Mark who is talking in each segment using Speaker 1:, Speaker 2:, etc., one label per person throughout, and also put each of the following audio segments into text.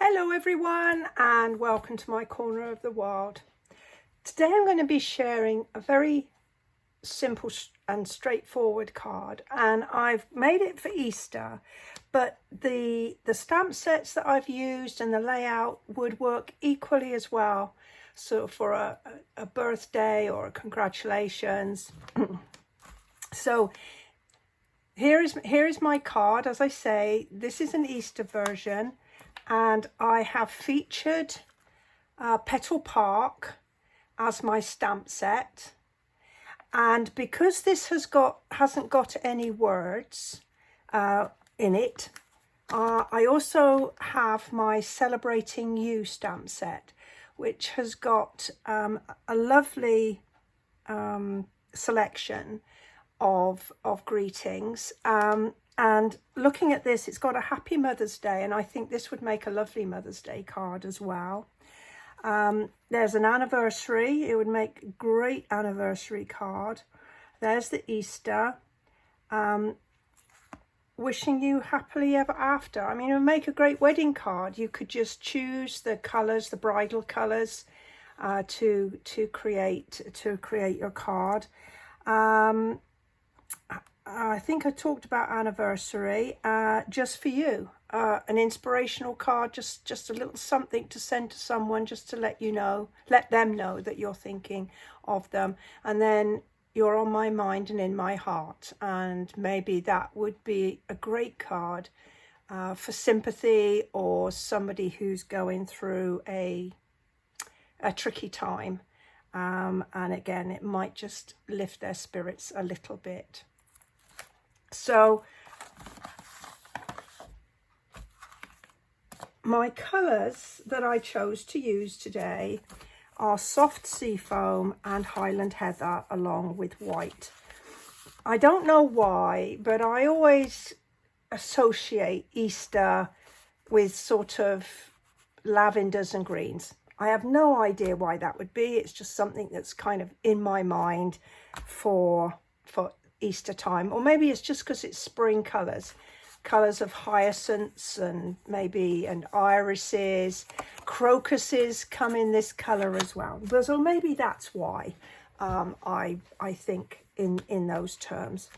Speaker 1: Hello everyone and welcome to my corner of the world. Today I'm going to be sharing a very simple and straightforward card, and I've made it for Easter, but the stamp sets that I've used and the layout would work equally as well, so for a birthday or a congratulations. So here is my card. As I say, this is an Easter version, and I have featured Petal Park as my stamp set. And because this hasn't got any words in it, I also have my Celebrating You stamp set, which has got a lovely selection of greetings. And looking at this, it's got a Happy Mother's Day, and I think this would make a lovely Mother's Day card as well. There's an anniversary. It would make a great anniversary card. There's the Easter. Wishing you happily ever after. I mean, it would make a great wedding card. You could just choose the colours, the bridal colours, to create your card. I think I talked about anniversary. Just for you, an inspirational card, just a little something to send to someone, just to let them know that you're thinking of them, and then you're on my mind and in my heart. And maybe that would be a great card for sympathy, or somebody who's going through a tricky time, and again, it might just lift their spirits a little bit. So my colours that I chose to use today are Soft Seafoam and Highland Heather, along with white. I don't know why, but I always associate Easter with sort of lavenders and greens. I have no idea why that would be. It's just something that's kind of in my mind for Easter time, or maybe it's just because it's spring colours of hyacinths and irises. Crocuses come in this colour as well, so maybe that's why I think in those terms.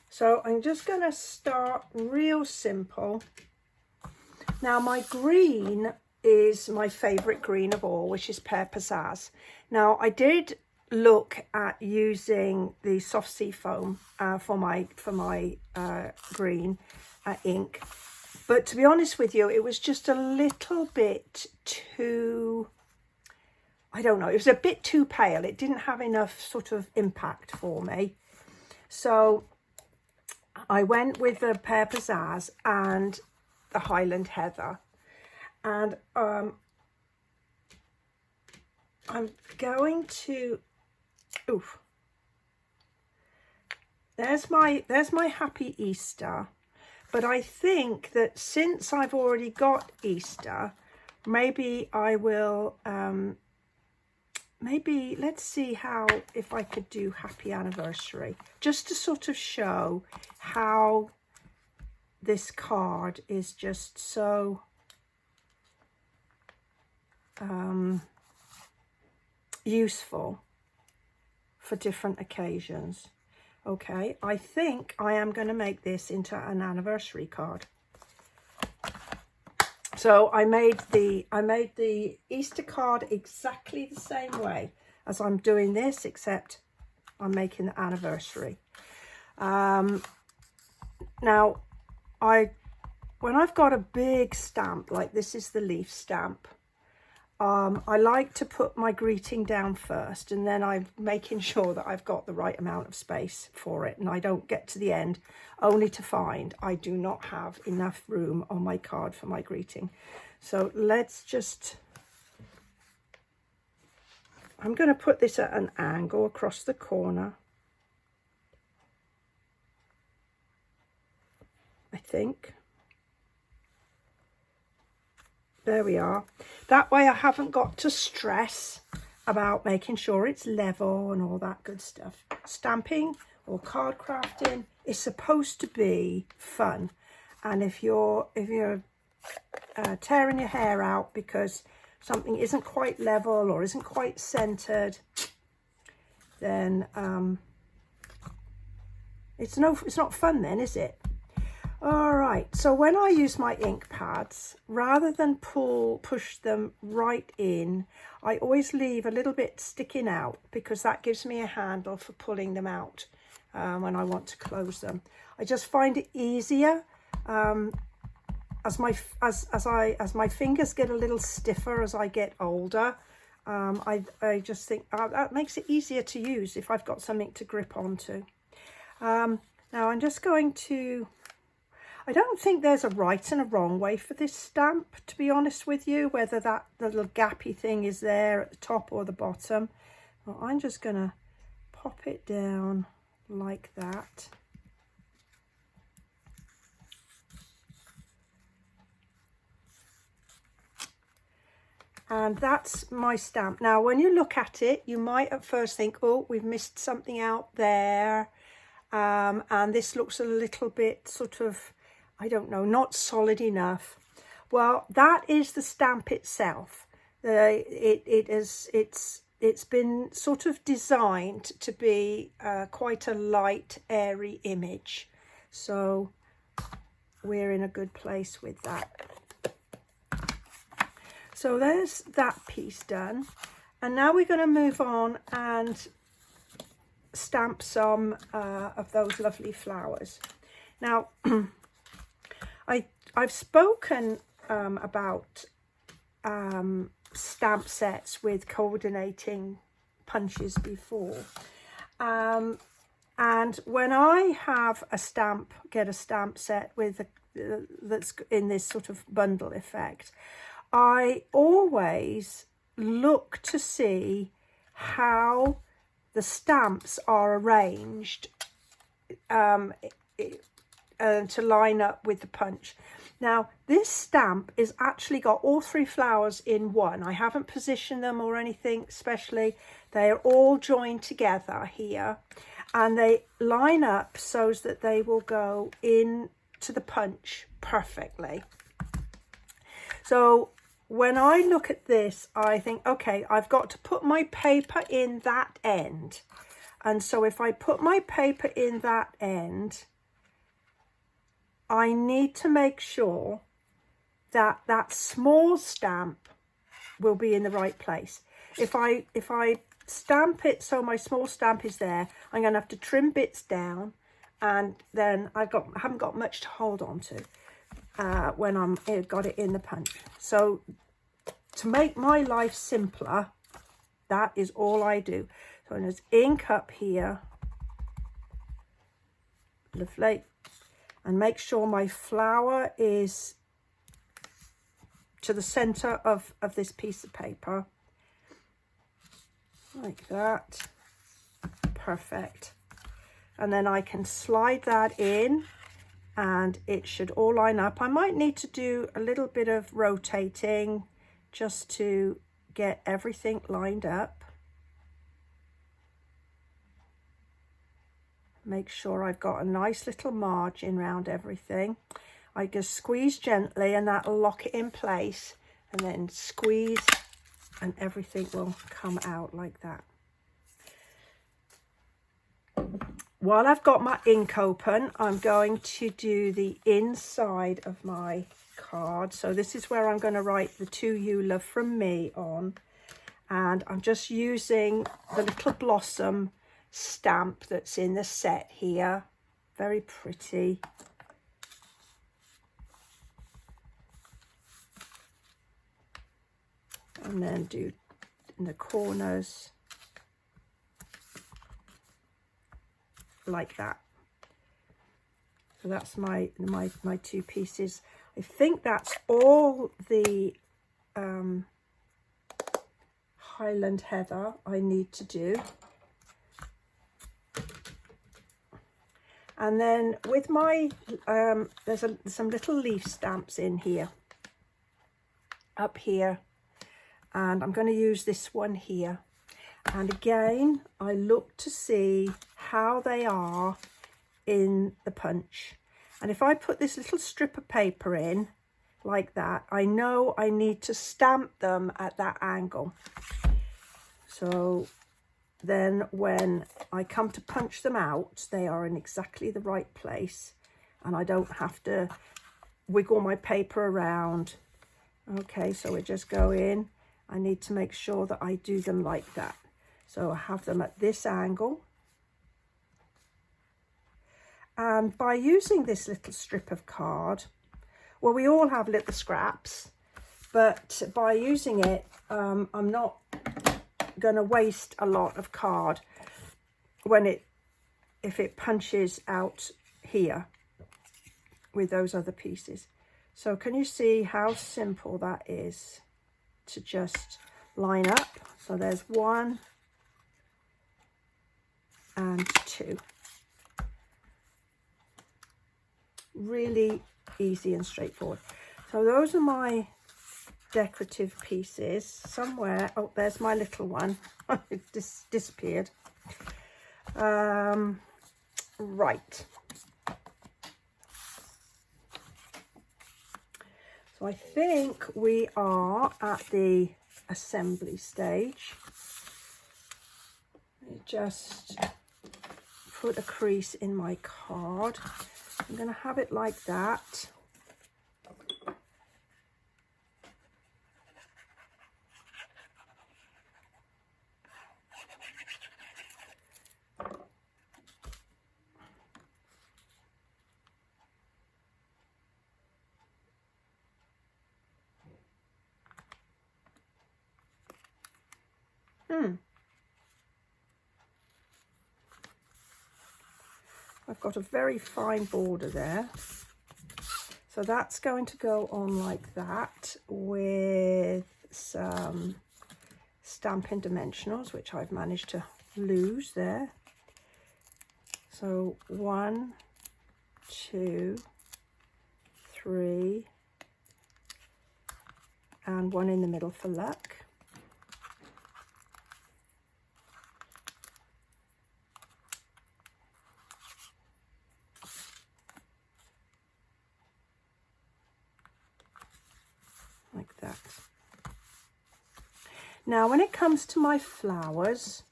Speaker 1: So I'm just going to start real simple. Now, my green is my favourite green of all, which is Pear Pizzazz. Now, I did look at using the Soft Seafoam for my green ink, but to be honest with you, it was just a little bit too, I don't know, it was a bit too pale. It didn't have enough sort of impact for me, so I went with the Pear Pizzazz and the Highland Heather. And I'm going to, there's my Happy Easter. But I think that since I've already got Easter, maybe I will, maybe let's see if I could do Happy Anniversary, just to sort of show how this card is just so useful for different occasions. Okay, I think I am going to make this into an anniversary card. So I made the Easter card exactly the same way as I'm doing this, except I'm making the anniversary. Now, when I've got a big stamp, like this is the leaf stamp, I like to put my greeting down first, and then I'm making sure that I've got the right amount of space for it, and I don't get to the end only to find I do not have enough room on my card for my greeting. So let's just, I'm going to put this at an angle across the corner, I think. There we are. That way I haven't got to stress about making sure it's level and all that good stuff. Stamping or card crafting is supposed to be fun, And if you're tearing your hair out because something isn't quite level or isn't quite centered, then it's not fun then, is it? All right, so when I use my ink pads, rather than push them right in, I always leave a little bit sticking out, because that gives me a handle for pulling them out when I want to close them. I just find it easier as my fingers get a little stiffer as I get older. I just think that makes it easier to use if I've got something to grip onto. Now I'm just going to, I don't think there's a right and a wrong way for this stamp, to be honest with you, whether that little gappy thing is there at the top or the bottom. Well, I'm just going to pop it down like that. And that's my stamp. Now, when you look at it, you might at first think, oh, we've missed something out there. And this looks a little bit sort of, I don't know, not solid enough. Well, that is the stamp itself. It's been sort of designed to be quite a light, airy image. So we're in a good place with that. So there's that piece done. And now we're going to move on and stamp some of those lovely flowers. Now, I've spoken about stamp sets with coordinating punches before. And when I have get a stamp set with that's in this sort of bundle effect, I always look to see how the stamps are arranged to line up with the punch. Now, this stamp is actually got all three flowers in one. I haven't positioned them or anything especially. They are all joined together here, and they line up so that they will go into the punch perfectly. So when I look at this, I think, okay, I've got to put my paper in that end. And so if I put my paper in that end, I need to make sure that that small stamp will be in the right place. If I stamp it so my small stamp is there, I'm going to have to trim bits down, and then I haven't got much to hold on to when I've got it in the punch. So to make my life simpler, that is all I do. So there's ink up here, lovely, and make sure my flower is to the center of this piece of paper, like that, perfect. And then I can slide that in and it should all line up. I might need to do a little bit of rotating just to get everything lined up. Make sure I've got a nice little margin around everything. I just squeeze gently and that'll lock it in place, and then squeeze and everything will come out like that. While I've got my ink open, I'm going to do the inside of my card. So this is where I'm going to write the "To You, Love from Me" on. And I'm just using the little blossom stamp that's in the set here. Very pretty. And then do in the corners like that. So that's my two pieces. I think that's all the Highland Heather I need to do. And then with my there's some little leaf stamps in here, up here, and I'm going to use this one here. And again, I look to see how they are in the punch. And if I put this little strip of paper in like that, I know I need to stamp them at that angle. So then when I come to punch them out, they are in exactly the right place and I don't have to wiggle my paper around. Okay, so we just go in. I need to make sure that I do them like that. So I have them at this angle. And by using this little strip of card, well, we all have little scraps, but by using it, I'm not going to waste a lot of card if it punches out here with those other pieces. So can you see how simple that is to just line up? So there's 1 and 2. Really easy and straightforward. So those are my decorative pieces. Somewhere, oh, there's my little one. It disappeared. Right. So I think we are at the assembly stage. Just put a crease in my card. I'm going to have it like that. I've got a very fine border there. So that's going to go on like that with some Stampin' Dimensionals, which I've managed to lose there. So 1, 2, 3, and 1 in the middle for luck. Like that. Now when it comes to my flowers,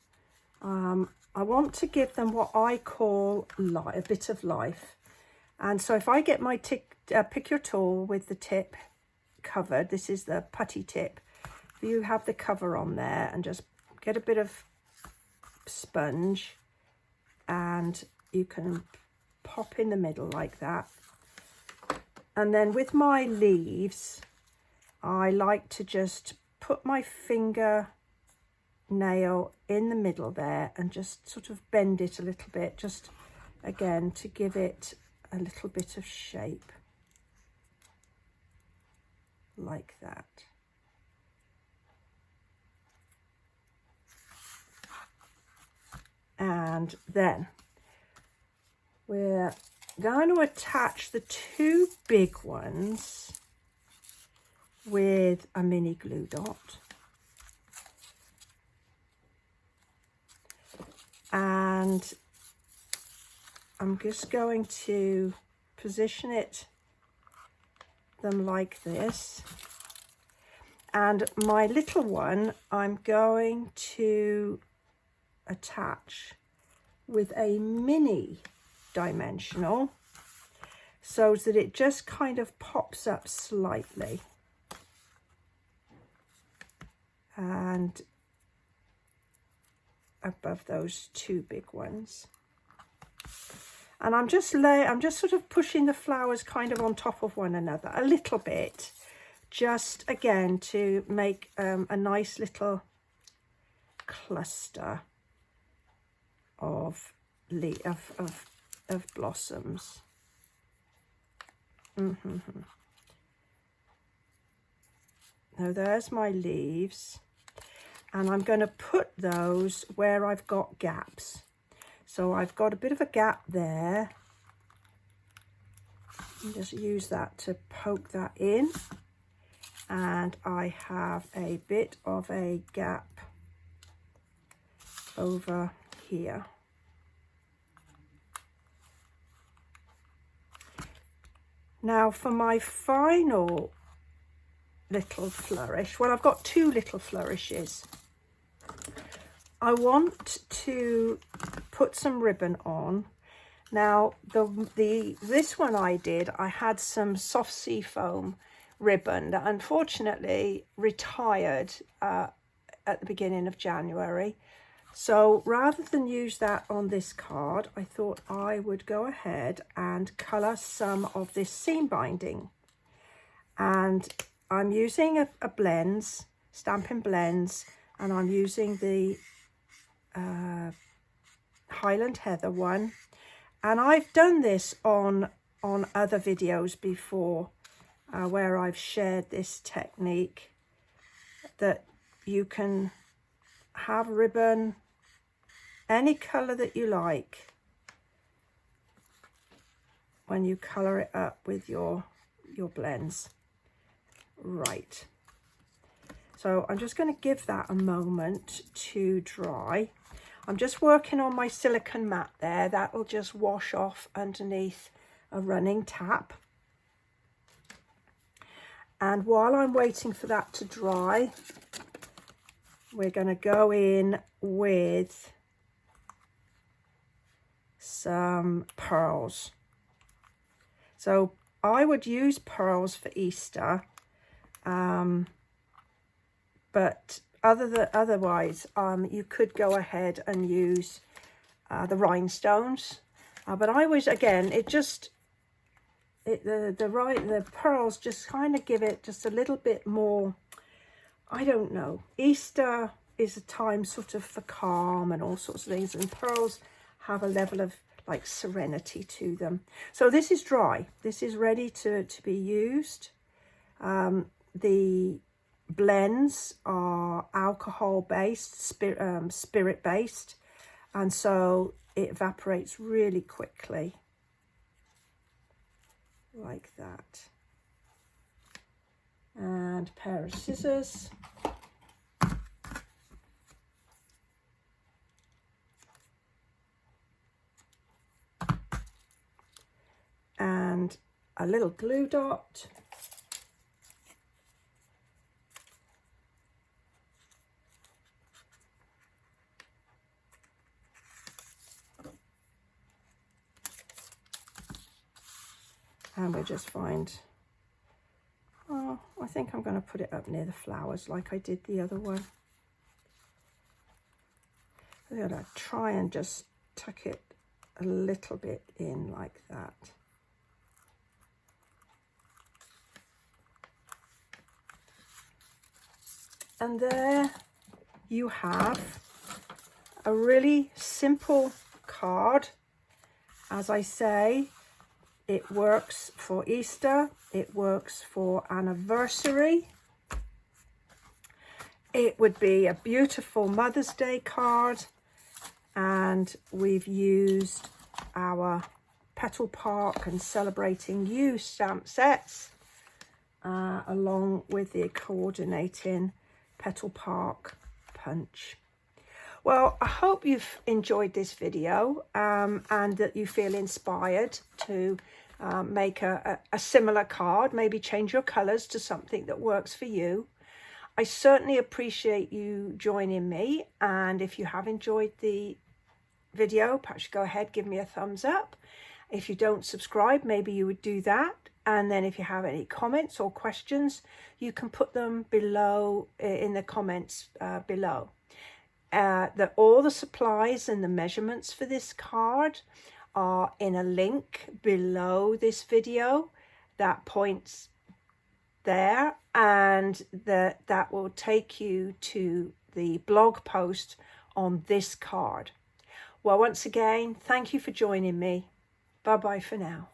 Speaker 1: I want to give them what I call a bit of life. And so if I get my pick your tool with the tip covered, this is the putty tip, you have the cover on there, and just get a bit of sponge and you can pop in the middle like that. And then with my leaves, I like to just put my finger nail in the middle there and just sort of bend it a little bit, just again to give it a little bit of shape like that. And then we're going to attach the 2 big ones with a mini glue dot. And I'm just going to position them like this. And my little one, I'm going to attach with a mini dimensional so that it just kind of pops up slightly. And above those 2 big ones. And I'm just sort of pushing the flowers kind of on top of one another a little bit, just again to make a nice little cluster of blossoms. Now there's my leaves. And I'm going to put those where I've got gaps. So I've got a bit of a gap there. And just use that to poke that in. And I have a bit of a gap over here. Now for my final little flourish, well, I've got two little flourishes. I want to put some ribbon on. Now this one I had some soft sea foam ribbon that unfortunately retired at the beginning of January. So rather than use that on this card, I thought I would go ahead and colour some of this seam binding. And I'm using a blends, Stampin' Blends, and I'm using the Highland Heather one. And I've done this on other videos before, where I've shared this technique that you can have ribbon any colour that you like when you colour it up with your blends. Right, so I'm just going to give that a moment to dry. I'm just working on my silicone mat there. That will just wash off underneath a running tap. And while I'm waiting for that to dry, we're going to go in with some pearls. So I would use pearls for Easter, but otherwise you could go ahead and use the rhinestones, but I was, again, the pearls just kind of give it just a little bit more, I don't know. Easter is a time sort of for calm and all sorts of things, and pearls have a level of like serenity to them. So this is dry, this is ready to be used. The blends are alcohol based, spirit based, and so it evaporates really quickly, like that. And a pair of scissors. And a little glue dot. And we'll just find, oh, I think I'm going to put it up near the flowers like I did the other one. I'm going to try and just tuck it a little bit in like that. And there you have a really simple card. As I say, it works for Easter, it works for anniversary. It would be a beautiful Mother's Day card, and we've used our Petal Park and Celebrating You stamp sets along with the coordinating Petal Park punch. Well, I hope you've enjoyed this video and that you feel inspired to make a similar card, maybe change your colours to something that works for you. I certainly appreciate you joining me, and if you have enjoyed the video, perhaps go ahead, give me a thumbs up. If you don't subscribe, maybe you would do that. And then if you have any comments or questions, you can put them below in the comments below. All the supplies and the measurements for this card are in a link below this video that points there, and that will take you to the blog post on this card. Well, once again, thank you for joining me. Bye bye for now.